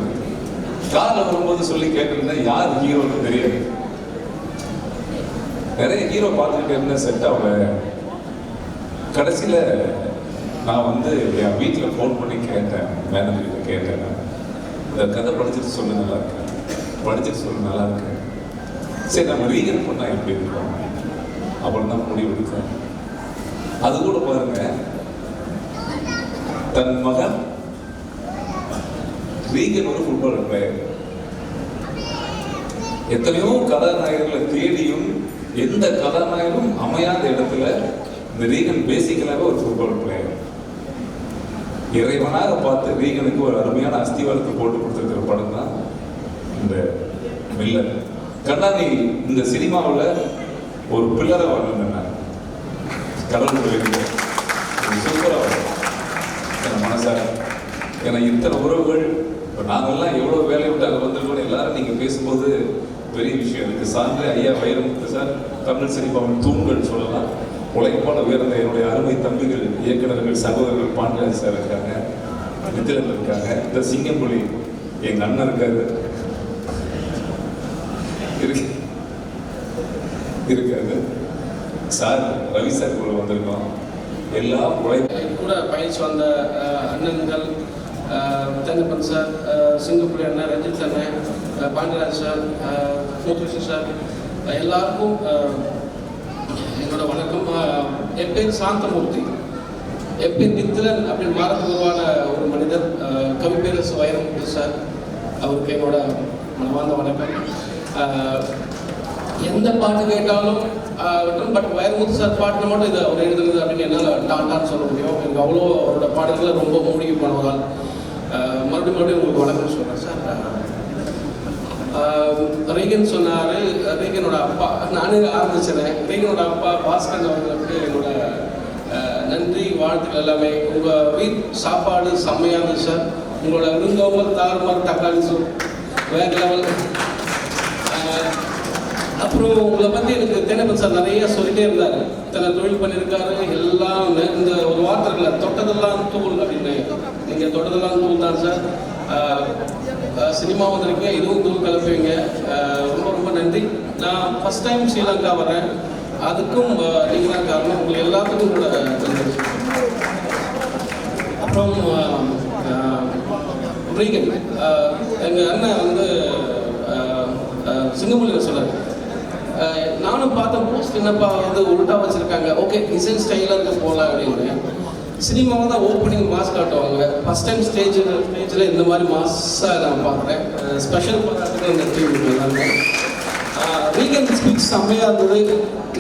காரில் வரும்போது சொல்லி கேட்டிருந்தேன் யார் ஹீரோன்னு தெரியாது. நிறைய ஹீரோ பார்த்துக்கிட்டே இருந்தேன், செட் ஆகல. கடைசியில நான் வந்து என் வீட்டில் ஃபோன் பண்ணி கேட்டேன், மேனேஜர்கிட்ட கேட்டேன், இந்த கதை படிச்சுட்டு சொல்ல நல்லா இருக்கு, படிச்சுட்டு சொல்ல நல்லா இருக்கு, சரி நம்ம ரீகன் பண்ணா எப்படி இருக்கோம் அப்புறம் தான் முடிவு எடுத்தேன். அது கூட பாருங்க, தன் மகன் ரீகன் ஒரு ஃபுட்பால் பிளேயர். எத்தனையோ கதாநாயகர்களை தேடியும் எந்த கதாநாயகரும் அமையாத இடத்துல இந்த ரீகன் பேசிக்கலாக ஒரு ஃபுட்பால் பிளேயர். இறைவனாக பார்த்து ரீகனுக்கு ஒரு அருமையான அஸ்திவாரத்தை போட்டு கொடுத்துருக்கிற படம் தான் இந்த மில்லர். கண்ணாடி இந்த சினிமாவில் ஒரு பில்லரை வரணும்னா கடவுள் கோயிலுக்கு சூப்பராக வரும் என் மனசார. ஏன்னா இத்தனை உறவுகள் இப்போ நாங்கள்லாம் எவ்வளோ வேலையை விட்டு அங்கே வந்திருக்கோம் எல்லாரும் நீங்கள் பேசும்போது பெரிய விஷயம் இருக்குது. சான்று ஐயா வைரமுத்து சார் தமிழ் சினிமாவின் தூண்கள் சொல்லலாம். உழைப்பால் உயர்ந்த என்னுடைய அருமை தம்பிகள், இயக்குநர்கள், சகோதரர்கள் பாண்டியராஜ் சார் இருக்காங்க, நித்திலன் இருக்காங்க, இந்த சிங்கம்புலி எங்கள் அண்ணன் இருக்காரு இருக்காது சார், ரவி சார் கூட வந்திருக்கோம். எல்லா கூட பயணிச்சு வந்த அண்ணன்கள், தென்னப்பன் சார், சிங்கப்புலி அண்ணன், ரஞ்சித் அண்ணன், பாண்டியராஜ் சார், முத்துகிருஷ்ணன் சார், எல்லாருக்கும் என்னோட வணக்கம். என் பேர் சாந்தமூர்த்தி. என் பேர் நித்திலன் அப்படின்னு மாறத்து உருவான ஒரு மனிதர் கவிப்பேரசு வைரமுத்து சார், அவருக்கு என்னோட மனமார்ந்த வணக்கம். எந்த பாட்டு கேட்டாலும் பட் வைரமுத்து சார் பாட்டில் மட்டும் இது அவர் எழுதுறது அப்படின்னு என்னால் டான்னு சொல்ல முடியும். எனக்கு அவ்வளோ அவரோட பாடல்களை ரொம்ப மூழ்கி போனதால் மறுபடியும் உங்களுக்கு வணக்கம் சொல்கிறேன் சார். ரீகன் சொன்னார், ரீகனோட அப்பா, நானே ஆரம்பிச்சிடறேன். ரீகனோட அப்பா பாஸ்கர் அவர்களுக்கு என்னோட நன்றி வாழ்த்துக்கள் எல்லாமே. உங்கள் வீட் சாப்பாடு செம்மையானது சார். உங்களோட விருந்தோம்பல் தாறுமாறு தக்காளி சூப் வேற லெவல். அப்புறம் உங்களை பற்றி எனக்கு தென்னப்பன் சார் நிறைய சொல்லிட்டே இருந்தார். தன்னை தொழில் பண்ணியிருக்காரு எல்லாம். இந்த ஒரு வார்த்தைகளை தொட்டதெல்லாம் தூள் அப்படின்னு நீங்கள் தொடர்ந்தெல்லாம் தூள் தான் சார். சினிமா வந்திருக்கீங்க, இதுவும் தூள் கலப்புவீங்க. ரொம்ப ரொம்ப நன்றி. நான் ஃபஸ்ட் டைம் ஸ்ரீலங்கா வரேன், அதுக்கும் நீங்கள் தான் காரணம். உங்களுக்கு எல்லாத்துக்கும் கூட நன்றி. அப்புறம் ரீகன், எங்கள் அண்ணன் வந்து சிங்கமொழியில் சொன்னார், நானும் பார்த்த போஸ்ட் என்னப்பா வந்து உள்டா வச்சுருக்காங்க, ஓகே டிசைன் ஸ்டைலாக இருக்க போகலாம் அப்படின்னு. சினிமாவில் தான் ஓப்பனிங் மாஸ் காட்டுவாங்க. ஃபஸ்ட் டைம் ஸ்டேஜில் இந்த மாதிரி மாஸாக நான் பார்க்குறேன். ஸ்பெஷல் பார்க்குறதுக்கு அந்த டீம் எல்லாருமே. ரீகன் ஸ்பீச் செம்மையாக இருந்தது.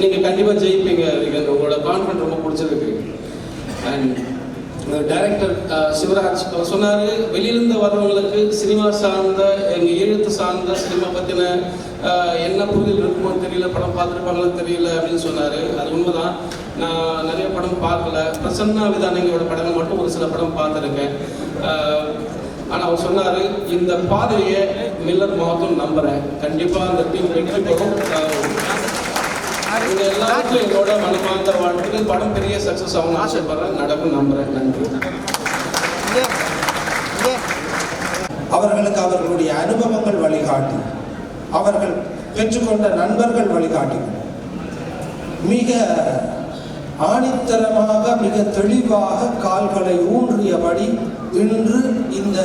நீங்கள் கண்டிப்பாக ஜெயிப்பீங்க ரீகன், உங்களோட கான்ஃபிடன்ட் ரொம்ப பிடிச்சிருக்கு. அண்ட் டைரக்டர் சிவராஜ் சொன்னார், வெளியிலிருந்து வர்றவங்களுக்கு சினிமா சார்ந்த, எங்கள் எழுத்து சார்ந்த சினிமா பற்றின என்ன புரிதல் இருக்குமோ தெரியல, படம் பார்த்துருப்பாங்களோ தெரியல அப்படின்னு சொன்னார். அது உண்மைதான். நான் நிறைய படம் பார்க்கல, பிரசன்னா விதானங்கியோட படங்கள் மட்டும் ஒரு சில படம் பார்த்துருக்கேன். ஆனால் அவர் சொன்னார், இந்த பாதையை மில்லர் மாவட்டம் நம்புகிறேன், கண்டிப்பாக அந்த டீம் வெற்றி பெறும். இவங்க எல்லாருக்கும் என்னோட மனமார்ந்த வாழ்த்துக்கள். படம் பெரிய சக்ஸஸ் ஆகணும்னு ஆசைப்படுறேன், நடக்கும் நம்புகிறேன். நன்றி. அவர்களுக்கு அவர்களுடைய அனுபவங்கள் வழிகாட்டி, அவர்கள் பெற்றுக்கொண்ட நண்பர்கள் வழிகாட்டி, மிக ஆணித்தரமாக மிக தெளிவாக கால்களை ஊன்றியபடி இன்று இந்த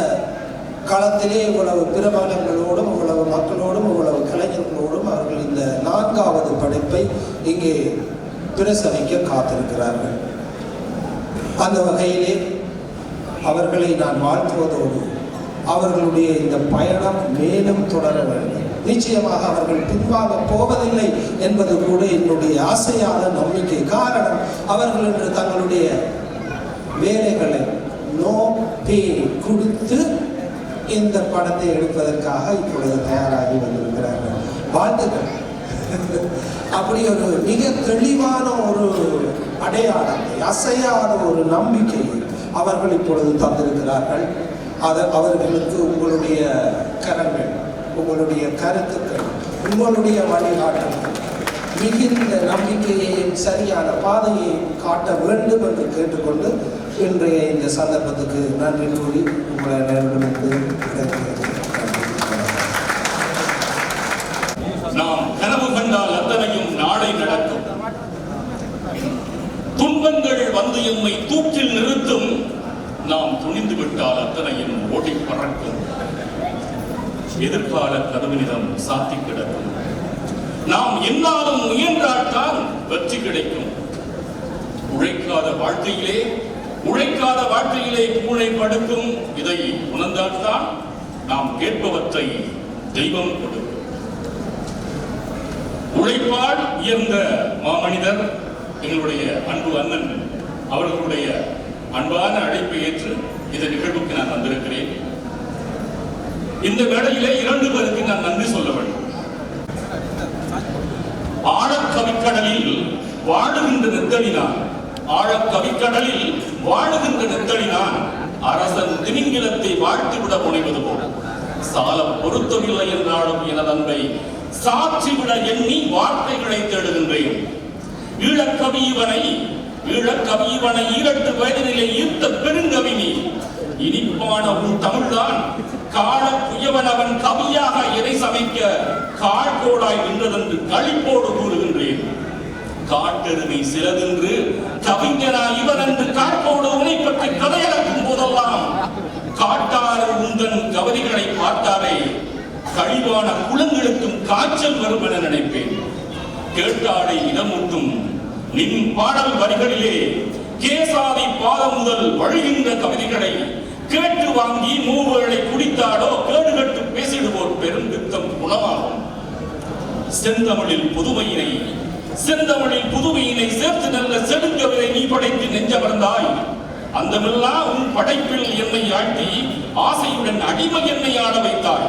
களத்திலே இவ்வளவு பிரபலங்களோடும் இவ்வளவு மக்களோடும் இவ்வளவு கலைஞர்களோடும் அவர்கள் இந்த 4வது படைப்பை இங்கே பிரசவிக்க காத்திருக்கிறார்கள். அந்த வகையிலே அவர்களை நான் வாழ்த்துவதோடு அவர்களுடைய இந்த பயணம் மேலும் தொடர வேண்டும். நிச்சயமாக அவர்கள் பின்வாங்க போவதில்லை என்பது கூட என்னுடைய ஆசையான நம்பிக்கை. காரணம், அவர்கள் இன்று தங்களுடைய வேலைகளை நோ பே கொடுத்து இந்த படத்தை எடுப்பதற்காக இப்பொழுது தயாராகி வந்திருக்கிறார்கள். வாழ்த்துக்கள். அப்படி ஒரு மிக தெளிவான ஒரு அடையாளத்தை, அசையாத ஒரு நம்பிக்கையை அவர்கள் இப்பொழுது தந்திருக்கிறார்கள். அவர்களுக்கு உங்களுடைய கரங்கள், உங்களுடைய கருத்துக்கள், உங்களுடைய வழிகாட்டல்கள் மிகுந்த நம்பிக்கையையும் சரியான பாதையை காட்ட வேண்டும் என்று கேட்டுக்கொண்டு இன்றைய இந்த சந்தர்ப்பத்துக்கு நன்றி கூறி உங்களை நேரிலிருந்து நாம் கனவு கண்டால் அத்தனையும் நாளை நடக்கும். துன்பங்கள் வந்து எம்மை தூக்கில் நிறுத்தும். நாம் துணிந்து விட்டால் அத்தனையும் ஓடி பறக்கும். எதிர்கால கதவினிடம் சாத்தி கிடக்கும். நாம் என்னாலும் முயன்றால்தான் வெற்றி கிடைக்கும். உழைக்காத வாழ்க்கையிலே பூனை படுக்கும். இதை உணர்ந்தால்தான் நாம் கேட்பவற்றை தெய்வம் கொடுக்கும். உழைப்பால் உயர்ந்த மாமனிதர் எங்களுடைய அன்பு அண்ணன் அவர்களுடைய அன்பான அழைப்பை ஏற்று இந்த நிகழ்வுக்கு நான் வந்திருக்கிறேன். இந்த வேளையிலே 2 பேருக்கு நான் நன்றி சொல்ல வேண்டும். ஆழக்கவிக்கடலில் வாழுகின்ற நெத்தலினான், ஆழக்கவிக்கடலில் வாழுகின்ற நெத்தலினான் அரசன் திமிங்கிலத்தை வாழ்த்திவிட முனைவது போல சால பொருத்தமில்லை என்றாலும் எனது அன்பை சாட்சிவிட எண்ணி வார்த்தைகளை தேடுகின்றேன். ஈழக்கவியவனை 2 வயதினிலே ஈர்த்த பெருங்கவினி இனிப்பான உன் தமிழ்தான் கால புயவன் அவன் கவியாக எதை சமைக்க காழ்கோடாய் நின்றதென்று களிப்போடு கூறுகின்றேன். காட்டெருமை சிலதென்று கவிஞனாய் இவன் என்று காட்டோடு உனை பற்றி கதையளக்கும் போதெல்லாம் காட்டாறு உந்தன் கவரிகளை பார்த்தாலே கழிவான குளங்களுக்கும் காய்ச்சல் வரும் என நினைப்பேன். கேட்டாடை இடமூட்டும் நின் பாடல் வரிகளிலே கேசாதி பாதம் முதல் வழிகின்ற கவிதைகளை கேட்டு வாங்கி மூவர்களை குடித்தாடோ கேடுகட்டு பேசிடுவோர் பெருந்தித்தம் குணமாகும். செந்தமிழில் புதுமையினை சேர்த்து நல்ல செடுங்கவிதை நீ படைத்து நெஞ்சமர்ந்தாய். அந்தமில்லா உன் படைப்பில் என்னை ஆழ்த்தி ஆசையுடன் அடிமை என்னை ஆட வைத்தாய்.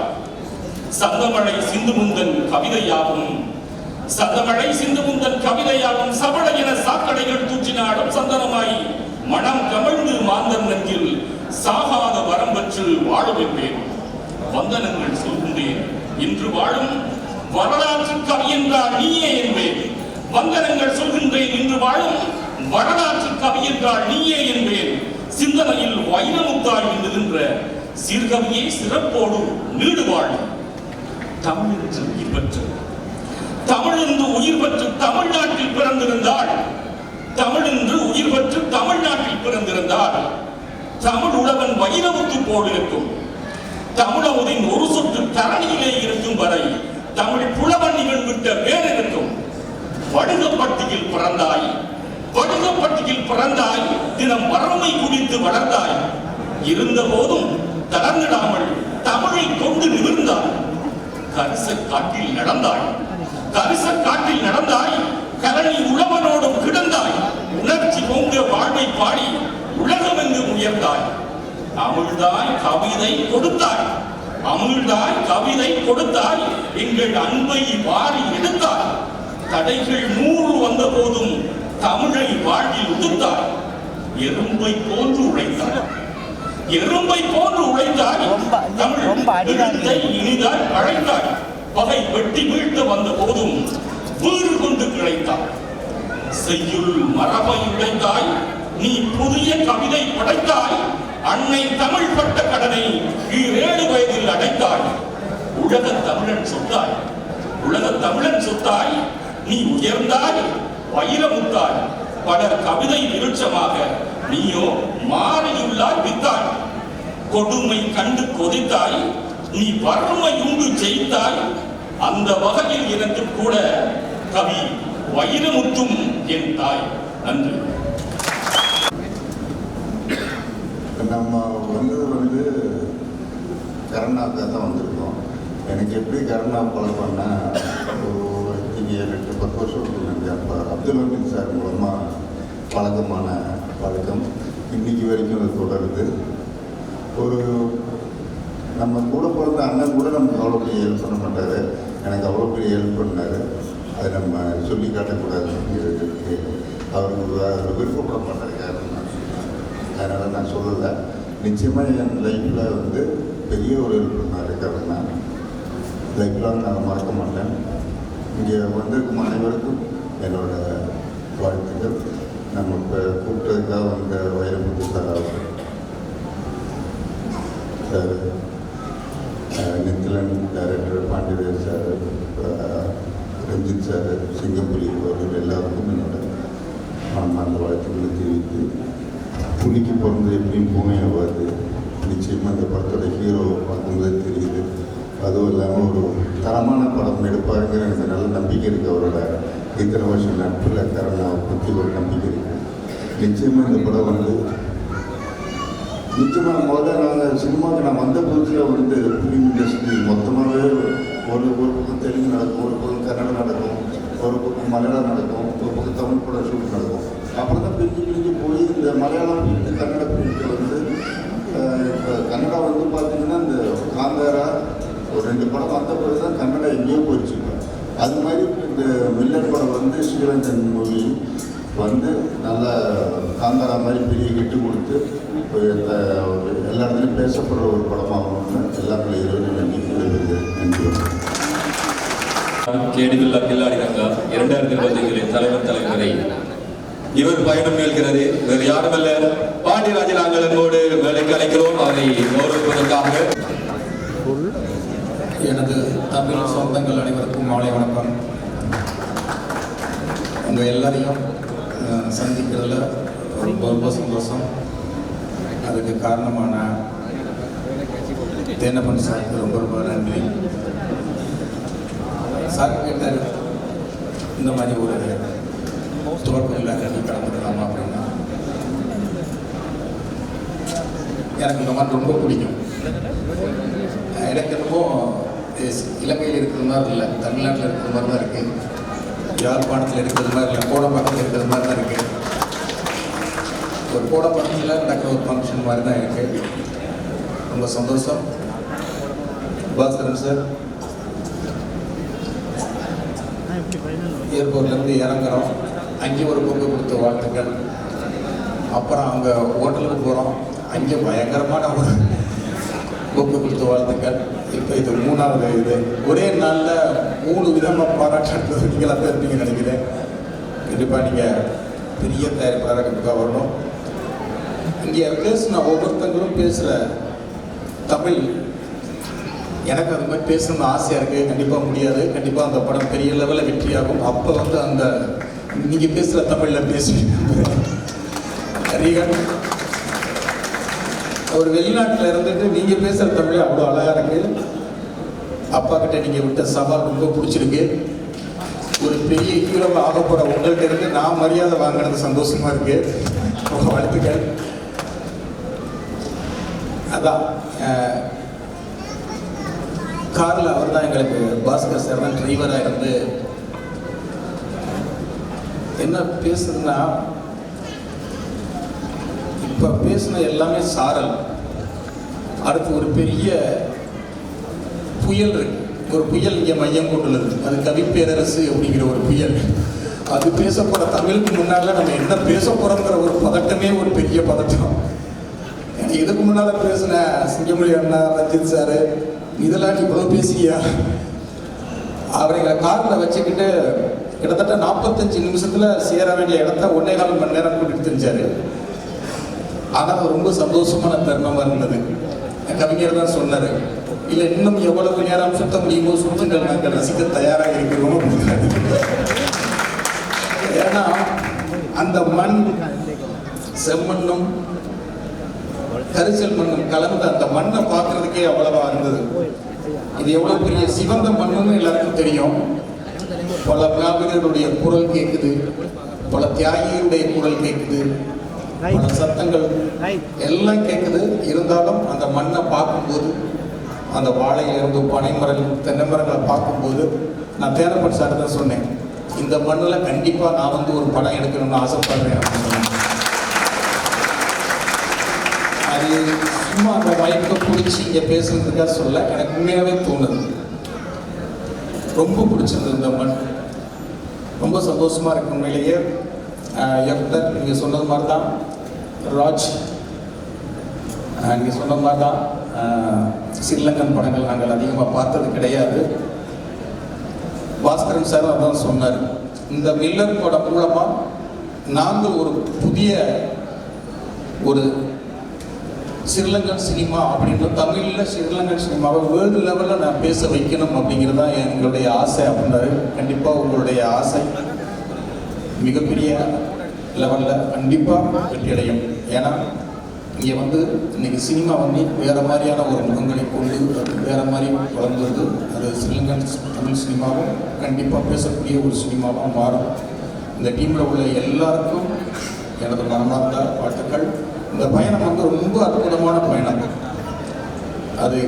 சந்தமழை சிந்துமுந்தன் கவிதையாகும் சபள என சாக்கடைகள் தூற்றினாடும் சந்தனமாய் மனம் கமழ்ந்து மாந்தன் நெஞ்சில் சாகாத வரம் பெற்று வாழ வைப்பேன். வந்தனங்கள் சொல்கின்றேன் இன்று வாழும் வரலாற்று கவி என்றால் நீயே என்பேன். வந்தனங்கள் சொல்கின்றேன் இன்று வாழும் வரலாற்று கவி என்றால் நீயே என்பேன். சிந்தனை சிந்தனையில் வைரமுத்தாய் நின்றுகின்ற சீர்கவியே சிறப்போடு நீடுவாழ். தமிழ் என்று உயிர் பெற்று, தமிழ் என்று உயிர் பெற்று தமிழ்நாட்டில் பிறந்திருந்தாள். தமிழ் என்று உயிர் பெற்று தமிழ்நாட்டில் பிறந்திருந்தாள். தமிழ் உழவன் வைரமுத்து போல் இருக்கும். தமிழமுதின் ஒரு சொட்டு தரணியிலே இருக்கும் வரை தமிழ் புலவன் இவன் விட்ட வேறு இருக்கும். வடுகப்பட்டியில் பிறந்தாய், வடுகப்பட்டியில் பிறந்தாய், தினம் வறுமை குடித்து வளர்ந்தாய். இருந்த போதும் தளர்ந்திடாமல் தமிழை கொண்டு நிமிர்ந்தாய். கரிச காட்டில் நடந்தாய், கரிச காட்டில் நடந்தாய். கரணி உழவனோடும் கிடந்தாய். உணர்ச்சி பொங்க வாழ்வை பாடி உலகமெங்கு உயர்ந்தாய். அமிழ்தாய் கவிதை கொடுத்தாய், அமிழ்தாய் கவிதை கொடுத்தாய். எங்கள் அன்பை வாரி எடுத்தாய். தடைகள் 100 வந்த போதும் தமிழை வாழ்வில் உடுத்தாய். எறும்பை போன்று உழைத்தாய், எறும்பை போன்று உழைத்தாய். தமிழ் இனிதாய் அழைத்தாய். பகை வெட்டி வீழ்த்து வந்த போதும் வீறு கொண்டு கிளைத்தாய். செய்யுள் மரபை உழைத்தாய். நீ புதிய கவிதை படைத்தாய். அன்னை தமிழ் பட்ட கடனை 7 வயதில் அடைத்தாய். உலக தமிழன் சொத்தாய், உலக தமிழன் சொத்தாய். நீ உயர்ந்தாய், வைரமுத்தாய். பலர் கவிதை விருட்சமாக, நீயோ மாறியுள்ளாய் வித்தாய். கொடுமை கண்டு கொதித்தாய். நீ வறுமை உண்டு ஜெயித்தாய். அந்த வகையில் எனக்கு கூட கவி வைரமுத்தும் என் தாய். நன்றி. நம்ம வந்து கருணாவுக்காக தான் வந்திருக்கோம். எனக்கு எப்படி கருணா பழக்கம்னா, இங்கே 8-10 வருஷத்துக்கு முன்னாடி அப்போ அப்துல் ஹமீத் சார் மூலமாக பழக்கமான பழக்கம் இன்னைக்கு வரைக்கும் அது தொடருது. ஒரு நம்ம கூட பிறந்த அண்ணன் கூட நமக்கு அவ்வளோ பெரிய ஹெல்ப் பண்ண மாட்டார். எனக்கு அவ்வளோ பெரிய ஹெல்ப் பண்ணார். அதை நம்ம சொல்லி காட்டக்கூடாது. அவருக்கு விருப்பப்பட மாட்டார் யாருன்னா, அதனால் நான் சொல்லலை. நிச்சயமாக என் லைஃப்பில் வந்து பெரிய ஒரு ஹெல்ப் பண்ணார் கருணா. லைஃப்லாம் நான் மறக்க மாட்டேன். இங்கே வந்திருக்கும் அனைவருக்கும் என்னோட வாழ்த்துக்கள். நம்ம இப்போ கூப்பிட்டதுக்காக வந்த Vairamuthu sir, sir Nithilan director, Pandiraj sir, Ranjith sir, Singampuli அவர்கள் எல்லாருக்கும் என்னோட மனமார்ந்த வாழ்த்துக்களை தெரிவித்து, புலிக்கு பிறந்து எப்படியும் பூனை ஆகாது. நிச்சயமாக அந்த படத்தோட ஹீரோ பார்க்கும்போது தெரியுது. அதுவும் இல்லாமல் ஒரு தரமான படம் எடுப்பாருங்கிற எனக்கு நல்ல நம்பிக்கை இருக்குது. அவரோட இத்தனை வருஷம் நட்பில் கருணாவை பற்றி ஒரு நம்பிக்கை இருக்குது. நிச்சயமாக இந்த படம் வந்து நிச்சயமாக முதல்ல நாங்கள் சினிமாவுக்கு நான் வந்த புதுசில் வந்து ஃபிலிம் இண்டஸ்ட்ரி மொத்தமாகவே ஒரு பக்கம் தெலுங்கு நடக்கும், ஒரு பக்கம் கன்னடம் நடக்கும், ஒரு பக்கம் மலையாளம் நடக்கும், ஒரு பக்கம் தமிழ் படம் ஷூட் நடக்கும். அப்புறம் தான் பிரிஞ்சு போய் இந்த மலையாளம் பிரிஞ்சு கன்னட பிரிஞ்சு வந்து இப்போ கன்னடா வந்து பார்த்திங்கன்னா இந்த காந்தாரா ஒரு 2 படம் வந்த பிறகு தான் கன்னடா எங்கேயோ போயிடுச்சு. அது மாதிரி இந்த மில்லர் படம் வந்து ஸ்ரீலங்கன் மூவி வந்து நல்லா காந்தாரா மாதிரி பெரிய ஹிட்டு கொடுத்து எல்லா இடத்துலையும் பேசப்படுற ஒரு படமாகணும்னு எல்லாருமே நன்றி. கேடிவில்லா கில்லாடி ரங்கா 2025 தலைவரை இவர் பயணம் நிகழ்கிறது. வேறு யாருமல்ல, பாண்டியராஜ நாங்கள் என்னோடு வேலைக்கு அழைக்கிறோம். அவரை கௌரவிப்பதற்காக. எனது தமிழ் சொந்தங்கள் அனைவருக்கும் மாலை வணக்கம். உங்கள் எல்லாரையும் சந்திக்கிறதுல ரொம்ப சந்தோஷம். அதுக்கு காரணமான தேனப்பன் சாருக்கு ரொம்ப நன்றி. சார் கேட்டார், இந்த மாதிரி ஒரு துவக்கம் இல்லாத கலந்துக்கலாமா அப்படின்னா. எனக்கு இந்த மாதிரி ரொம்ப பிடிக்கும். எனக்கு என்னமோ இலங்கையில் இருக்கிற மாதிரி இல்லை, தமிழ்நாட்டில் இருக்கிற மாதிரி தான் இருக்குது. யாழ்ப்பாணத்தில் இருக்கிறது மாதிரி இல்லை, கோடம்பாக்கத்தில் இருக்கிறது மாதிரி தான் இருக்குது. ஒரு கோடம்பாக்கத்தில் நடக்கிற ஒரு ஃபங்க்ஷன் மாதிரி தான் இருக்குது. ரொம்ப சந்தோஷம். பாஸ்கரன் சார், ஏர்போர்ட்லேருந்து இறங்குறோம், அங்கே ஒரு பொங்கல் கொடுத்த வாழ்த்துக்கள். அப்புறம் அங்கே ஹோட்டலுக்கு போகிறோம், அங்கே பயங்கரமான ஒரு பொங்கல் கொடுத்த வாழ்த்துக்கள். இப்போ இது 3வது இது. ஒரே நாளில் 3 விதமாக பாராட்டுறது நீங்களாக தான் இருப்பீங்கன்னு நினைக்கிறேன். கண்டிப்பாக நீங்கள் பெரிய தயாரிப்பாளராக கண்டிப்பாக வரணும். இங்கே பேசுன ஒவ்வொருத்தங்களும் பேசுகிற தமிழ் எனக்கு அது மாதிரி பேசணும்னு ஆசையாக இருக்குது. கண்டிப்பாக முடியாது. கண்டிப்பாக அந்த படம் பெரிய லெவலில் வெற்றியாகும். அப்போ வந்து அந்த நீங்கள் பேசுகிற தமிழில் பேசுவீங்க. ஒரு வெளிநாட்டில் இருந்துட்டு நீங்கள் பேசுகிற தமிழ் அவ்வளோ அழகாக இருக்குது. அப்பா கிட்ட நீங்கள் விட்ட சவால் ரொம்ப பிடிச்சிருக்கு. ஒரு பெரிய ஹீரோவை ஆகப்போகிற உங்கள்கிட்ட இருந்து நான் மரியாதை வாங்கினது சந்தோஷமாக இருக்குது. வாழ்த்துக்கள். அதான் காரில் அவர் தான் எங்களுக்கு பாஸ்கர் சார் தான் டிரைவராக இருந்து என்ன பேசுதுன்னா, இப்போ பேசுன எல்லாமே சாரல். அடுத்து ஒரு பெரிய புயல் இருக்கு. ஒரு புயல் இங்கே மையம் கொண்டுள்ளது. அது கவிப்பேரரசு அப்படிங்கிற ஒரு புயல். அது பேச போகிற தமிழுக்கு முன்னால் நம்ம என்ன பேச போகிறோங்கிற ஒரு பதட்டமே ஒரு பெரிய பதட்டம். எனக்கு இதுக்கு முன்னால் பேசின சிங்கமொழி அண்ணா, ரஞ்சித் சார், இதெல்லாம் இவ்வளோ பேசியா? அவரை எங்களை காரில் வச்சுக்கிட்டு கிட்டத்தட்ட 45 நிமிஷத்தில் சேர வேண்டிய இடத்த 1.25 மணி நேரம் கூட்டிட்டு தெரிஞ்சார். ஆனால் ரொம்ப சந்தோஷமான தருணமாக இருந்தது. கவிஞர் தான் சொன்னார், இல்லை இன்னும் எவ்வளவு நேரம் சுத்த முடியுமோ சுற்றுங்கள், நாங்கள் ரசிக்க தயாராக இருக்கிறோம். ஏன்னா அந்த மண் செம்மண்ணும் கரிசல் மண்ணும் கலந்த அந்த மண்ணை பார்க்கறதுக்கே அவ்வளவா இருந்தது. இது எவ்வளவு பெரிய சிவந்த மண்ணுன்னு எல்லாருக்கும் தெரியும். பல மாவீரருடைய குரல் கேட்குது, பல தியாகிகளுடைய குரல் கேட்குது, பல சத்தங்கள் எல்லாம் கேட்குது. இருந்தாலும் அந்த மண்ணை பார்க்கும்போது, அந்த வாழையிலிருந்து பனைமரம் தென்னை மரங்களை பார்க்கும்போது, நான் தேனப்பன் சார் தான் சொன்னேன், இந்த மண்ணில் கண்டிப்பாக நான் வந்து ஒரு படம் எடுக்கணும்னு ஆசைப்படுறேன் அப்படின்னு சொன்னேன். அது சும்மா அந்த மைக்கை பிடிச்சி இங்கே பேசுறதுக்காக சொல்ல, எனக்கு உண்மையாகவே தோணுது. ரொம்ப பிடிச்சிருந்தது இந்த மண். ரொம்ப சந்தோஷமாக இருக்கு உண்மையிலேயே. எஃப்டர் நீங்கள் சொன்னது மாதிரி தான். ராஜ் நீங்கள் சொன்ன மாதிரி தான். ஸ்ரீலங்கன் படங்கள் நாங்கள் அதிகமாக பார்த்தது கிடையாது. பாஸ்கரன் சார் அதான் சொன்னார், இந்த மில்லர் படம் மூலமாக நாங்கள் ஒரு புதிய ஒரு ஸ்ரீலங்கன் சினிமா அப்படின்ற தமிழில் ஸ்ரீலங்கன் சினிமாவை வேர்ல்டு லெவலில் நான் பேச வைக்கணும் அப்படிங்கிறது தான் எங்களுடைய ஆசை அப்படின்னாரு. கண்டிப்பாக உங்களுடைய ஆசை மிகப்பெரிய லெவலில் கண்டிப்பாக வெற்றியடையும். ஏன்னா இங்கே வந்து இன்றைக்கி சினிமா வந்து வேறு மாதிரியான ஒரு முகங்களை கொண்டு வேறு மாதிரி வளர்ந்துருது. அது ஸ்ரீலங்கன் தமிழ் சினிமாவும் கண்டிப்பாக பேசக்கூடிய ஒரு சினிமாவாக மாறும். இந்த டீமில் உள்ள எல்லாருக்கும் எனது மனமார்ந்த வாழ்த்துக்கள். இந்த பயணம் வந்து ரொம்ப அற்புதமான பயணம். அது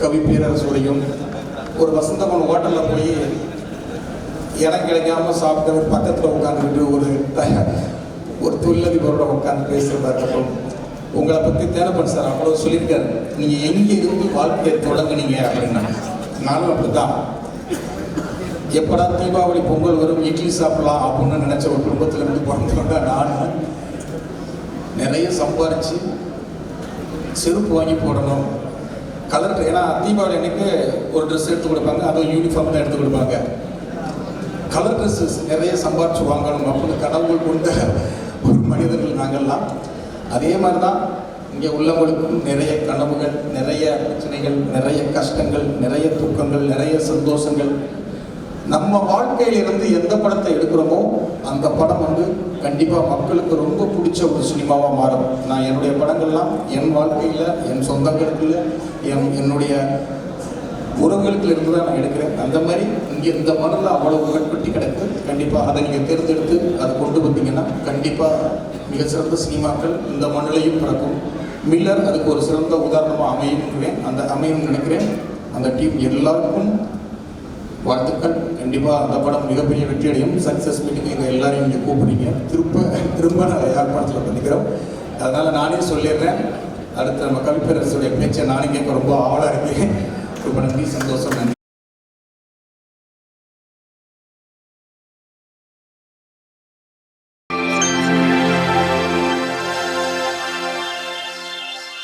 கவி பேரரசுடையும் ஒரு வசந்தமன் ஹோட்டலில் போய் இடம் கிடைக்காம சாப்பிட்டு பக்கத்தில் உட்காந்துக்கிட்டு ஒரு தொழிலதிபரோட உட்காந்து பேசுகிறதா இருக்கட்டும். உங்களை பற்றி தேனப்பன் சார் அவ்வளோ சொல்லியிருக்காரு, நீங்கள் எங்கே இருந்து வாழ்க்கையை தொடங்குனீங்க அப்படின்னா. நானும் அப்படி தான். எப்படா தீபாவளி பொங்கல் வரும் இட்லி சாப்பிடலாம் அப்படின்னு நினச்ச ஒரு குடும்பத்திலேருந்து பிறந்து வந்தால் நான் நிறைய சம்பாரித்து செருப்பு வாங்கி போடணும், கலர். ஏன்னா தீபாவளி அன்றைக்கு ஒரு ட்ரெஸ் எடுத்து கொடுப்பாங்க, அதுவும் யூனிஃபார்ம் தான் எடுத்து கொடுப்பாங்க. கலர் ட்ரெஸ்ஸஸ் நிறைய சம்பாரித்து வாங்கணும் அப்படின்னு கனவு கொண்ட ஒரு மனிதர்கள் நாங்கள்லாம். அதே மாதிரி தான் இங்கே உள்ளவங்களுக்கும் நிறைய கனவுகள், நிறைய பிரச்சனைகள், நிறைய கஷ்டங்கள், நிறைய துக்கங்கள், நிறைய சந்தோஷங்கள். நம்ம வாழ்க்கையிலிருந்து எந்த படத்தை எடுக்கிறோமோ அந்த படம் வந்து கண்டிப்பாக மக்களுக்கு ரொம்ப பிடிச்ச ஒரு சினிமாவாக மாறும். நான் என்னுடைய படங்கள்லாம் என் வாழ்க்கையில், என் சொந்தங்களுக்கு, என்னுடைய உறவுகளுக்கு இருந்து தான் நான் எடுக்கிறேன். அந்த மாதிரி இங்கே இந்த மண்ணில் அவ்வளவு உட்பட்டி கிடக்கு. கண்டிப்பாக அதை நீங்கள் தேர்ந்தெடுத்து அதை கொண்டு வந்தீங்கன்னா கண்டிப்பாக மிக சிறந்த சினிமாக்கள் இந்த மண்ணிலையும் பிறக்கும். மில்லர் அதுக்கு ஒரு சிறந்த உதாரணமாக அமையும் நினைக்கிறேன். அந்த டீம் எல்லாருக்கும் வாழ்த்துக்கள். கண்டிப்பாக அந்த படம் மிகப்பெரிய வெற்றி அடையும். சக்ஸஸ் மீட்டிங் இதை எல்லாரையும் இங்கே கூப்பிடுறீங்க. திரும்ப நான் யாழ்ப்பாணத்தில் பண்ணிக்கிறோம். அதனால் நானே சொல்லிடுறேன், அடுத்து நம்ம கவிப்பேரரசுடைய பேச்சை நானே கேட்க ரொம்ப ஆவலாக இருக்கேன். ரொம்ப நன்றி, சந்தோஷம், நன்றி.